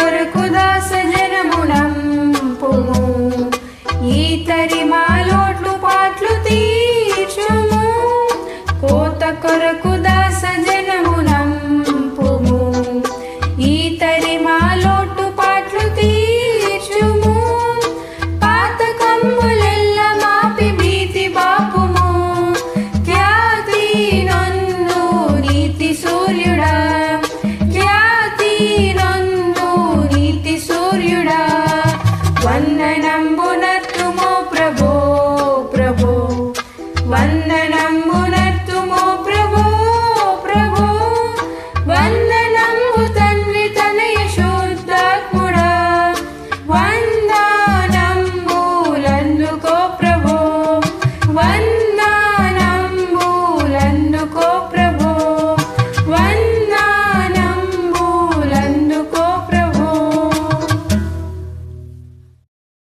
కొరకు దాస జనమునంపుము ఈతరి మా లోట్లు పాట్లు తీర్చుము కోత కొరకు దాస జనమునంపుము ఈతరి మా లోటు పాట్లు తీర్చుము పాతకమ్ములెల్ల మాపి భీతి బాపుము ఖ్యాతి నొందు నీతి సూర్యుడా ఖ్యాతి నొందు నీతి సూర్యుడా వందనంబునర్తుమో ప్రభో ప్రభో వందనంబునర్తుమో ప్రభో ప్రభో వందనంబు తండ్రి తనయ శుద్ధాత్ముడా వందనంబులందుకో ప్రభో